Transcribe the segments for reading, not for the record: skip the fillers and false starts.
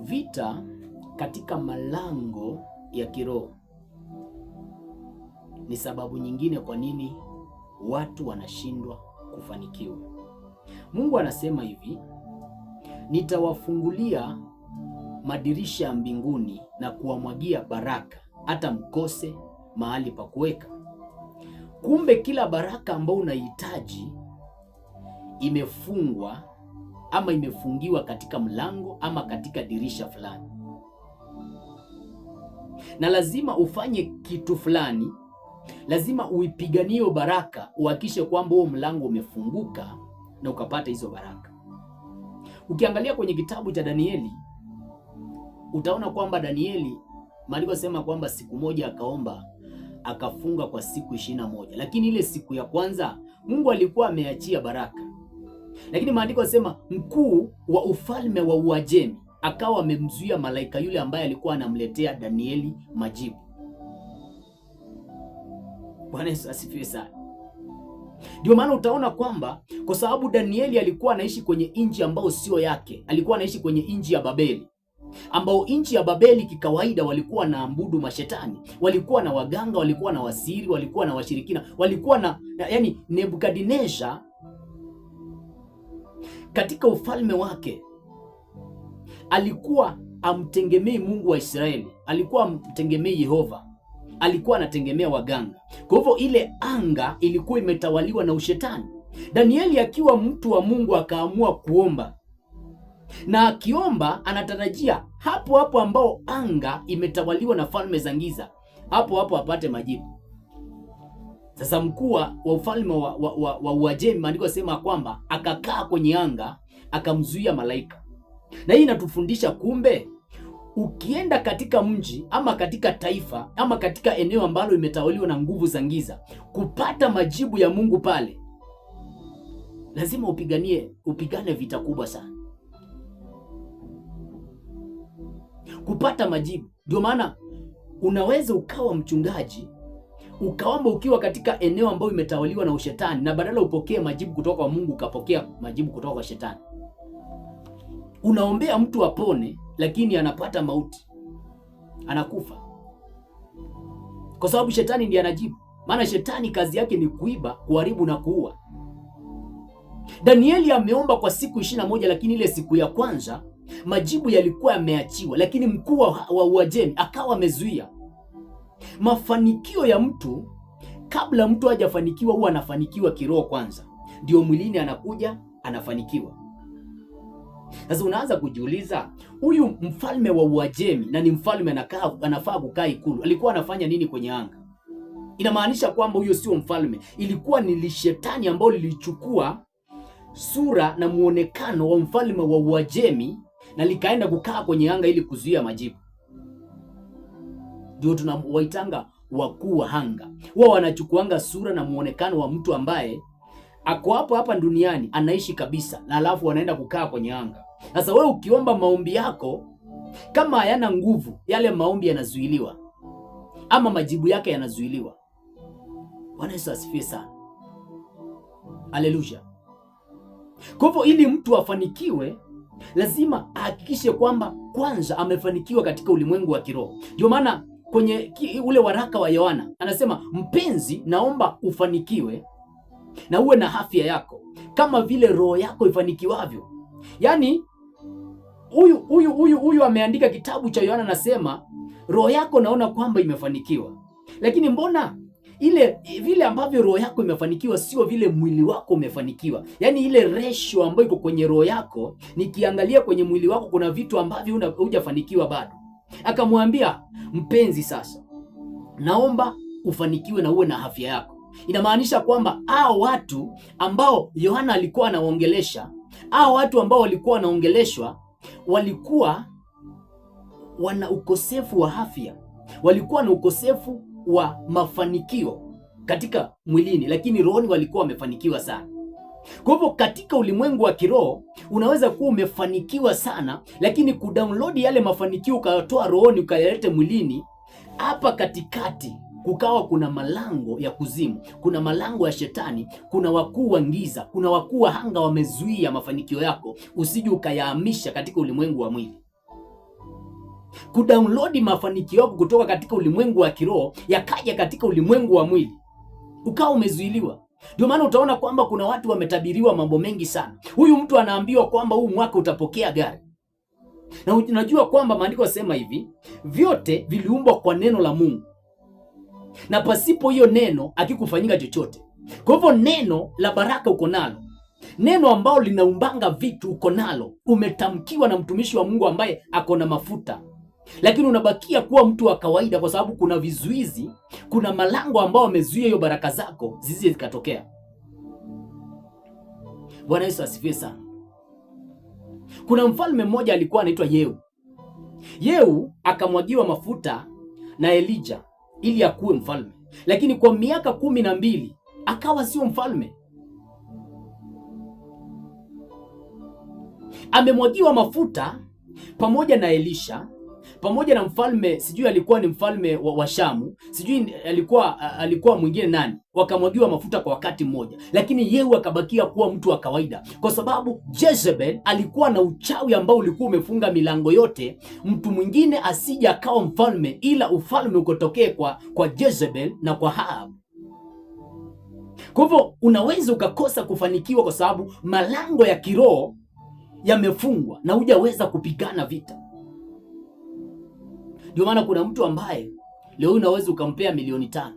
Vita katika malango ya kiroho ni sababu nyingine kwa nini watu wanashindwa kufanikiwa. Mungu anasema hivi, nitawafungulia madirisha ya mbinguni na kuwamwagia baraka hata mkose mahali pa kuweka. Kumbe kila baraka ambayo unahitaji imefungwa ama imefungiwa katika mlango ama katika dirisha fulani, na lazima ufanye kitu fulani. Lazima uipiganie baraka, uhakishe kwamba huo mlango umefunguka na ukapata hizo baraka. Ukiangalia kwenye kitabu cha Danieli utaona kwamba Danieli, maandiko sema kwamba siku moja akaomba akafunga kwa siku 21, lakini ile siku ya kwanza Mungu alikuwa ameachia baraka. Lakini maandiko sema mkuu wa ufalme wa Uajemi akawa amemzuia malaika yule ambaye alikuwa anamletea Danieli majibu. Bwana Yesu asifiwe sana. Ndio maana utaona kwamba kwa sababu Danieli alikuwa anaishi kwenye nchi ambayo sio yake, alikuwa anaishi kwenye nchi ya Babeli, ambao nchi ya Babeli kikawaida walikuwa na ambudu mashetani, walikuwa na waganga, walikuwa na wasiri, walikuwa na washirikina, walikuwa na yani Nebukadnezar katika ufalme wake alikuwa amtegemei Mungu wa Israeli, alikuwa amtegemei Yehova, alikuwa anategemea waganga. Kwa hivyo ile anga ilikuwa imetawaliwa na ushetani. Danieli akiwa mtu wa Mungu akaamua kuomba, na akiomba anatarajia hapo hapo ambao anga imetawaliwa na falme za giza, hapo hapo apate majibu. Sasa mkuu wa ufalme wa Uajemi, maandiko sema kwamba akakaa kwenye anga akamzuia malaika. Na hii inatufundisha kumbe, ukienda katika mji ama katika taifa ama katika eneo ambalo imetawaliwa na nguvu za giza, kupata majibu ya Mungu pale lazima upigane vita kubwa sana kupata majibu. Ndio maana unaweza ukawa mchungaji ukaomba ukiwa katika eneo ambayo imetawaliwa na ushetani, na badala upokee majibu kutoka kwa Mungu ukapokea majibu kutoka kwa shetani. Unaombea mtu apone, lakini anapata mauti, anakufa, kwa sababu shetani ndiye anajibu. Maana shetani kazi yake ni kuiba, kuharibu na kuua. Danieli ameomba kwa siku 21, lakini ile siku ya kwanza majibu yalikuwa yameachiwa, lakini mkuu wa Uajemi akawa amezuia. Mafanikio ya mtu, kabla mtu hajafanikiwa huwa anafanikiwa kiroho kwanza, ndio mwilini anakuja anafanikiwa. Sasa unaanza kujiuliza, huyu mfalme wa Uajemi na ni mfalme anafaa kukaa ikulu, alikuwa anafanya nini kwenye anga? Inamaanisha kwamba huyo sio mfalme, ilikuwa ni lishetani ambao lilichukua sura na muonekano wa mfalme wa Uajemi na likaenda kukaa kwenye anga ili kuzuia majibu. Ndio tunawaitanga wakuu wa anga. Wao wanachukuanga sura na muonekano wa mtu ambaye ako hapa duniani anaishi kabisa, na alafu wanaenda kukaa kwenye anga. Sasa wewe ukiomba maombi yako kama hayana nguvu, yale maombi yanazuiliwa ama majibu yake yanazuiliwa. Bwana Yesu asifiwe sana. Haleluya. Kwa hivyo ili mtu afanikiwe lazima ahakikishe kwamba kwanza amefanikiwa katika ulimwengu wa kiroho. Ndio maana kwenye ule waraka wa Yohana anasema, mpenzi, naomba ufanikiwe na uwe na afya yako kama vile roho yako ifanikiwavyo. Yaani huyu ameandika kitabu cha Yohana, anasema roho yako naona kwamba imefanikiwa, lakini mbona vile ambavyo roho yako imefanikiwa sio vile mwili wako umefanikiwa. Yaani ile ratio ambayo iko kwenye roho yako, nikiangalia kwenye mwili wako kuna vitu ambavyo hujafanikiwa bado. Akamwambia, mpenzi, sasa naomba ufanikiwe na uwe na afya yako. Inamaanisha kwamba hao watu ambao Yohana alikuwa anaongelesha, hao watu ambao walikuwa wanaongeleshwa walikuwa wana ukosefu wa afya, walikuwa na ukosefu wa mafanikio katika mwilini, lakini rohoni walikuwa wamefanikiwa sana. Kwa hivyo katika ulimwengu wa kiroho unaweza kuwa umefanikiwa sana, lakini kudownload yale mafanikio ukayatoa rohoni ukayalete mwilini, hapa katikati kukawa kuna malango ya kuzimu, kuna malango ya shetani, kuna wakuu wa giza, kuna wakuu wa anga wamezuia mafanikio yako usije ukayahamisha katika ulimwengu wa mwili. kudownload mafanikio yako kutoka katika ulimwengu wa kiroho yakaja katika ulimwengu wa mwili, ukawa umezuiliwa. Ndio maana utaona kwamba kuna watu wametabiriwa mambo mengi sana. Huyu mtu anaambiwa kwamba huu mwaka utapokea gari, na unajua kwamba maandiko yasema hivi, vyote viliumbwa kwa neno la Mungu, na pasipo hiyo neno hakikufanyika chochote. Kwa hivyo neno la baraka uko nalo, neno ambalo linaumbanga vitu uko nalo, umetamkiwa na mtumishi wa Mungu ambaye ako na mafuta, lakini unabakia kuwa mtu wa kawaida kwa sababu kuna vizuizi, kuna malango ambao wamezuia hiyo baraka zako zisije zikatokea. Bwana Yesu asifiwe sana. Kuna mfalme mmoja alikuwa anaitwa Yehu. Yehu akamwagiwa mafuta na Elijah ili akuwe mfalme, lakini kwa miaka 12 akawa sio mfalme. Amemwagiwa mafuta pamoja na Elisha, pamoja na mfalme, sijui alikuwa ni mfalme wa Shamu, sijui alikuwa mwingine nani, wakamwagiwa mafuta kwa wakati mmoja, lakini Yehu akabakia kuwa mtu wa kawaida, kwa sababu Jezebel alikuwa na uchawi ambao ulikuwa umefunga milango yote mtu mwingine asije akawa mfalme, ila ufalme ukotokee kwa Jezebel na kwa Ahab. Kwa hivyo unaweza ukakosa kufanikiwa kwa sababu malango ya kiroho yamefungwa na hujaweza kupigana vita. Ndio maana kuna mtu ambaye leo unaweza ukampea milioni 5,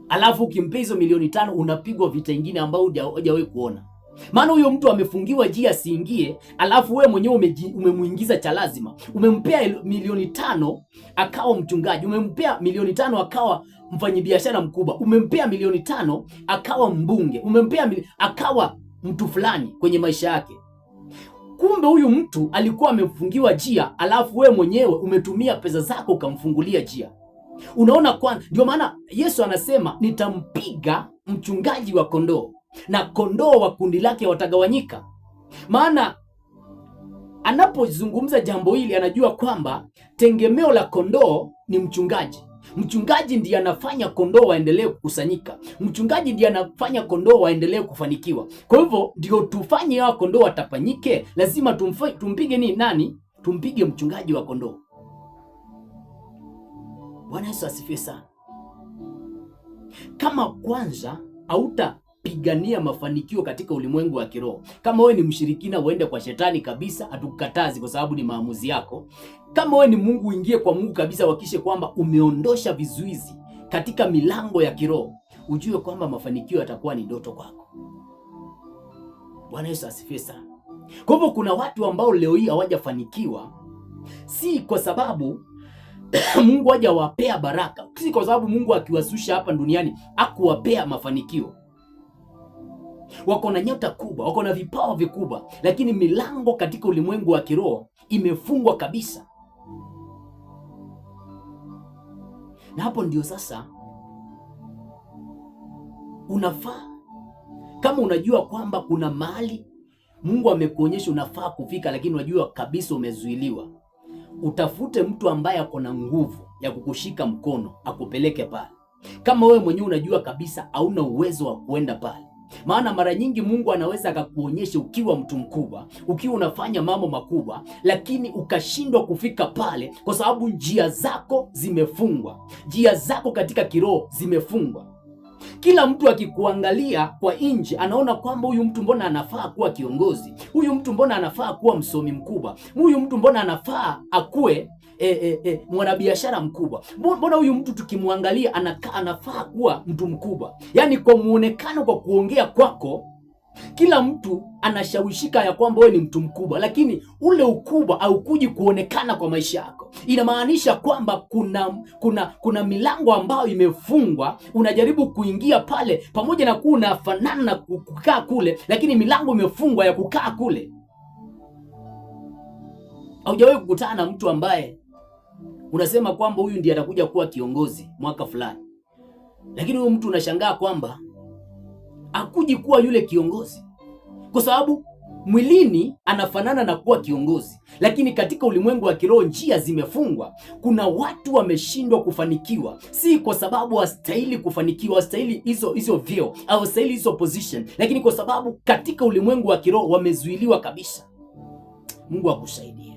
alafu ukimpea hizo milioni 5 unapigwa vita ingine ambayo hujawahi kuona. Maana huyo mtu amefungiwa njia asiingie, alafu wewe mwenyewe umemuingiza cha lazima. Umempea milioni 5 akawa mchungaji, umempea milioni 5 akawa mfanyabiashara mkubwa, umempea milioni 5 akawa mbunge, umempea akawa mtu fulani kwenye maisha yake. Kumbe huyu mtu alikuwa amefungiwa njia, alafu wewe mwenyewe umetumia pesa zako ukamfungulia njia. Unaona, ndio maana Yesu anasema nitampiga mchungaji wa kondoo na kondoo wa kundi lake watagawanyika. Maana anapozungumza jambo hili anajua kwamba tegemeo la kondoo ni mchungaji. Mchungaji ndiye anafanya kondoo waendelee kukusanyika. Mchungaji ndiye anafanya kondoo waendelee kufanikiwa. Kwa hivyo ndio tufanye hao kondoo watafanyike, lazima tumpige nani? Tumpige mchungaji wa kondoo. Bwana Yesu asifiwe sana. Kama kwanza hautapigania mafanikio katika ulimwengu wa kiroho, kama wewe ni mshirikina uende kwa shetani kabisa, hatukukatazi kwa sababu ni maamuzi yako. Kama wewe ni Mungu uingie kwa Mungu kabisa, uhakikishe kwamba umeondosha vizuizi katika milango ya kiroho, ujue kwamba mafanikio yatakuwa ni ndoto kwako. Bwana Yesu asifiwe sana. Kwa hivyo kuna watu ambao leo hii hawajafanikiwa, si kwa sababu Mungu hajawapea baraka, si kwa sababu Mungu akiwasusha hapa duniani hakuwapea mafanikio. Wako na nyota kubwa, wako na vipawa vikubwa, lakini milango katika ulimwengu wa kiroho imefungwa kabisa. Na hapo ndio sasa unafaa, kama unajua kwamba kuna mahali Mungu amekuonyesha unafaa kufika, lakini unajua kabisa umezuiliwa, utafute mtu ambaye ako na nguvu ya kukushika mkono akupeleke pale. Kama wewe mwenyewe unajua kabisa hauna uwezo wa kuenda pale. Maana mara nyingi Mungu anaweza akakuonyesha ukiwa mtu mkubwa, ukiwa unafanya mambo makubwa, lakini ukashindwa kufika pale kwa sababu njia zako zimefungwa. Njia zako katika kiroho zimefungwa. Kila mtu akikuangalia kwa nje anaona kwamba huyu mtu mbona anafaa kuwa kiongozi, huyu mtu mbona anafaa kuwa msomi mkubwa, huyu mtu mbona anafaa akue mwanabiashara mkubwa, mbona huyu mtu tukimwangalia anafaa kuwa mtu mkubwa. Yaani kwa muonekano, kwa kuongea kwako, kila mtu anashawishika ya kwamba wewe ni mtu mkubwa, lakini ule ukubwa haukuji kuonekana kwa maisha yako. Inamaanisha kwamba kuna milango ambayo imefungwa, unajaribu kuingia pale pamoja na kuwa unafanana na kukaa kule, lakini milango imefungwa ya kukaa kule. Haujawahi kukutana na mtu ambaye unasema kwamba huyu ndiye atakuja kuwa kiongozi mwaka fulani, lakini huyu mtu unashangaa kwamba hakuji kuwa yule kiongozi, kwa sababu mwilini anafanana na kuwa kiongozi, lakini katika ulimwengu wa kiroho njia zimefungwa. Kuna watu wameshindwa kufanikiwa, si kwa sababu hawastahili kufanikiwa, hawastahili hizo vyeo, hawastahili hizo position, lakini kwa sababu katika ulimwengu wa kiroho wamezuiliwa kabisa. Mungu akusaidie.